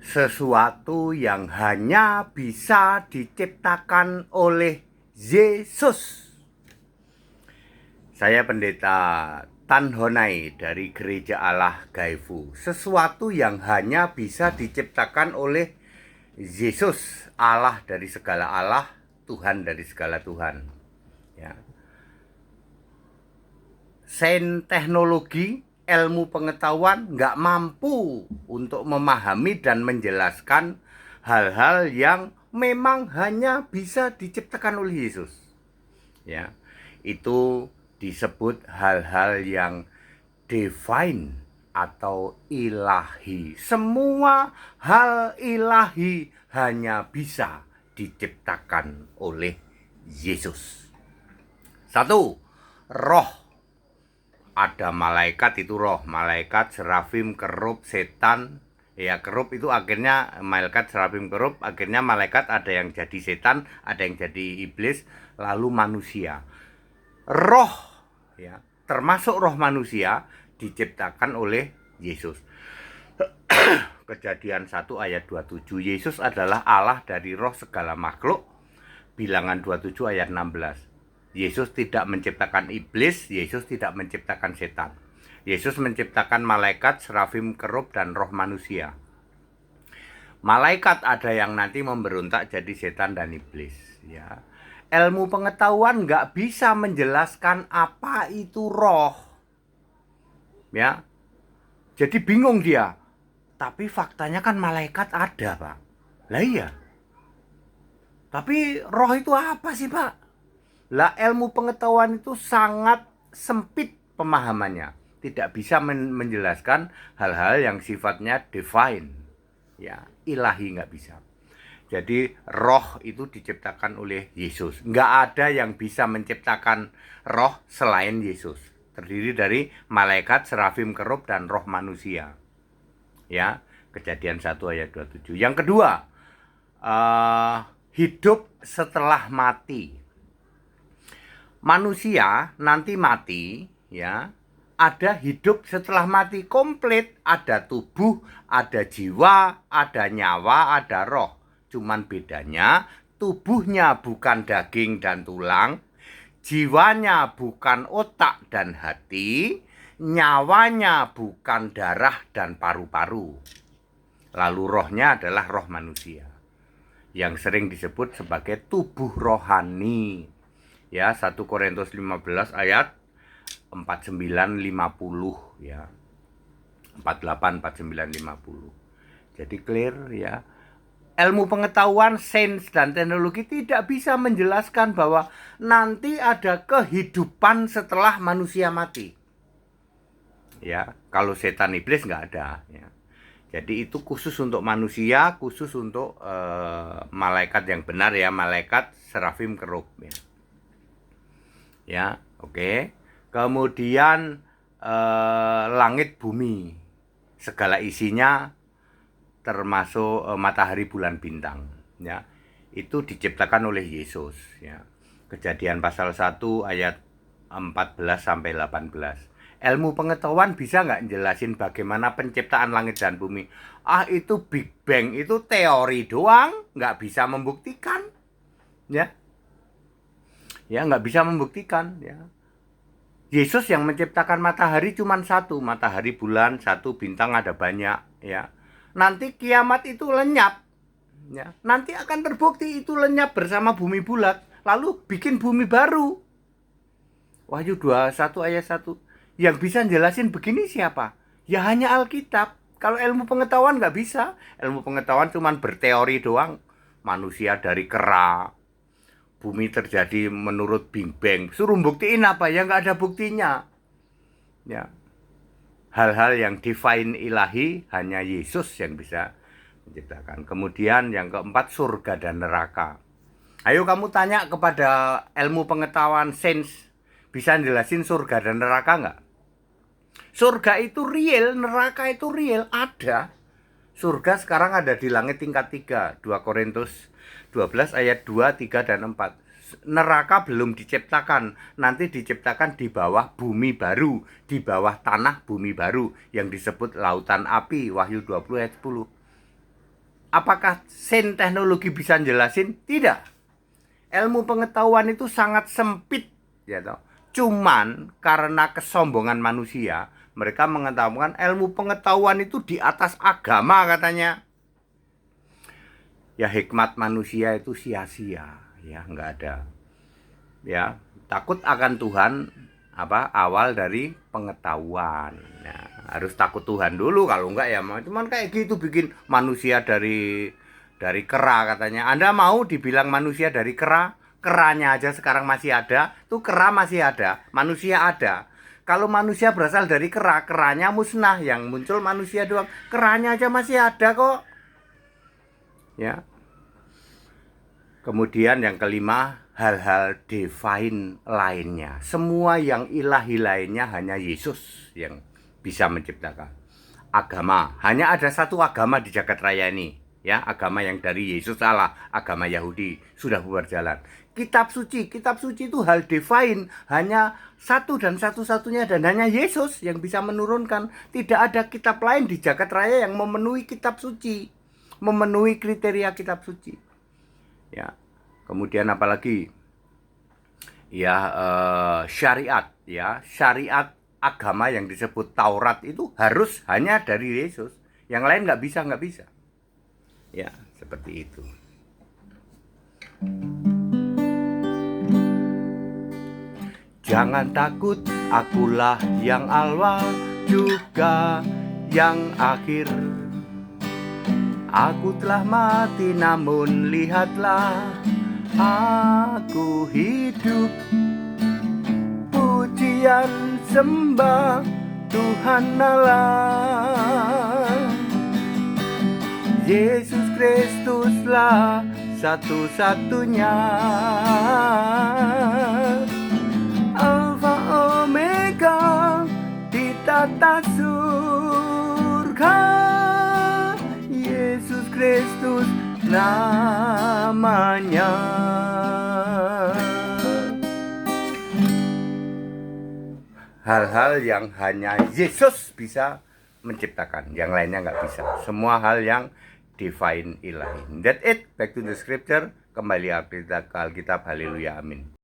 sesuatu yang hanya bisa diciptakan oleh Yesus. Saya Pendeta Tan Honai dari Gereja Allah Gaifu. Sesuatu yang hanya bisa diciptakan oleh Yesus, Allah dari segala Allah, Tuhan dari segala Tuhan. Ya. Sains teknologi, ilmu pengetahuan nggak mampu untuk memahami dan menjelaskan hal-hal yang memang hanya bisa diciptakan oleh Yesus. Ya, itu disebut hal-hal yang divine atau ilahi. Semua hal ilahi hanya bisa diciptakan oleh Yesus. Satu, roh. Ada malaikat, itu roh. Malaikat, serafim, kerub, setan. Ya, kerub itu akhirnya malaikat, serafim, kerub. Akhirnya malaikat ada yang jadi setan, ada yang jadi iblis, lalu manusia. Roh, ya, termasuk roh manusia diciptakan oleh Yesus. Kejadian 1 ayat 27. Yesus adalah Allah dari roh segala makhluk. Bilangan 27 ayat 16. Yesus tidak menciptakan iblis, Yesus tidak menciptakan setan. Yesus menciptakan malaikat, serafim, kerub, dan roh manusia. Malaikat ada yang nanti memberontak jadi setan dan iblis. Ya. Ilmu pengetahuan nggak bisa menjelaskan apa itu roh. Ya, jadi bingung dia. Tapi faktanya kan malaikat ada, Pak. Lah iya. Tapi roh itu apa sih, Pak? Lah ilmu pengetahuan itu sangat sempit pemahamannya. Tidak bisa menjelaskan hal-hal yang sifatnya divine. Ya, ilahi nggak bisa. Jadi roh itu diciptakan oleh Yesus. Nggak ada yang bisa menciptakan roh selain Yesus. Terdiri dari malaikat, serafim, kerub, dan roh manusia. Ya, Kejadian 1 ayat 27. Yang kedua, hidup setelah mati. Manusia nanti mati, ya, ada hidup setelah mati komplit, ada tubuh, ada jiwa, ada nyawa, ada roh. Cuman bedanya tubuhnya bukan daging dan tulang, jiwanya bukan otak dan hati, nyawanya bukan darah dan paru-paru. Lalu rohnya adalah roh manusia yang sering disebut sebagai tubuh rohani. Ya, 1 Korintus 15 ayat 49-50 ya. 48, 49, 50. Jadi clear ya. Ilmu pengetahuan, sains dan teknologi tidak bisa menjelaskan bahwa nanti ada kehidupan setelah manusia mati. Ya, kalau setan iblis nggak ada ya. Jadi itu khusus untuk manusia, khusus untuk malaikat yang benar ya, malaikat, serafim, kerub ya. Ya, oke. Kemudian langit bumi, segala isinya termasuk matahari, bulan, bintang ya. Itu diciptakan oleh Yesus ya. Kejadian pasal 1 ayat 14 sampai 18. Ilmu pengetahuan bisa nggak jelasin bagaimana penciptaan langit dan bumi? Itu Big Bang, itu teori doang, nggak bisa membuktikan ya. Ya, nggak bisa membuktikan ya. Yesus yang menciptakan matahari cuma satu, matahari, bulan, satu bintang, ada banyak ya. Nanti kiamat itu lenyap ya. Nanti akan terbukti itu lenyap bersama bumi bulat, lalu bikin bumi baru. Wahyu 21 ayat 1. Yang bisa jelasin begini siapa? Ya hanya Alkitab. Kalau ilmu pengetahuan nggak bisa. Ilmu pengetahuan cuma berteori doang. Manusia dari kera, bumi terjadi menurut Big Bang. Suruh buktiin apa? Ya nggak ada buktinya. Ya, hal-hal yang divine ilahi hanya Yesus yang bisa menciptakan. Kemudian yang keempat, surga dan neraka. Ayo kamu tanya kepada ilmu pengetahuan sains, bisa jelasin surga dan neraka nggak? Surga itu real, neraka itu real, ada. Surga sekarang ada di langit tingkat 3, 2 Korintus 12 ayat 2, 3, dan 4. Neraka belum diciptakan, nanti diciptakan di bawah bumi baru, di bawah tanah bumi baru yang disebut lautan api, Wahyu 20 ayat 10. Apakah teknologi bisa jelasin? Tidak. Ilmu pengetahuan itu sangat sempit, ya toh. Cuman karena kesombongan manusia, mereka mengetahukan ilmu pengetahuan itu di atas agama katanya. Ya hikmat manusia itu sia-sia, ya nggak ada. Ya takut akan Tuhan awal dari pengetahuan. Nah, harus takut Tuhan dulu, kalau enggak ya cuman kayak gitu bikin manusia dari kera katanya. Anda mau dibilang manusia dari kera? Keranya aja sekarang masih ada, tuh kera masih ada, manusia ada. Kalau manusia berasal dari kera, keranya musnah, yang muncul manusia doang. Keranya aja masih ada kok. Ya. Kemudian yang kelima, hal-hal divine lainnya. Semua yang ilahi lainnya hanya Yesus yang bisa menciptakan. Agama, hanya ada satu agama di jagat raya ini, ya, agama yang dari Yesus Allah, agama Yahudi, sudah bubar jalan. Kitab suci itu hal divine, hanya satu dan satu-satunya, dan hanya Yesus yang bisa menurunkan. Tidak ada kitab lain di jagat raya yang memenuhi kitab suci, memenuhi kriteria kitab suci. Ya, kemudian apalagi ya syariat, ya syariat agama yang disebut Taurat itu harus hanya dari Yesus, yang lain nggak bisa. Ya seperti itu. Jangan takut, akulah yang awal juga yang akhir. Aku telah mati namun lihatlah aku hidup. Pujian sembah Tuhan Allah. Yesus Kristuslah satu-satunya. Alfa Omega di tata surga. Yesus Kristus namanya. Hal-hal yang hanya Yesus bisa menciptakan, yang lainnya nggak bisa. Semua hal yang divine ilahi. That's it. Back to the scripture. Kembali ke Alkitab. Haleluya. Amin.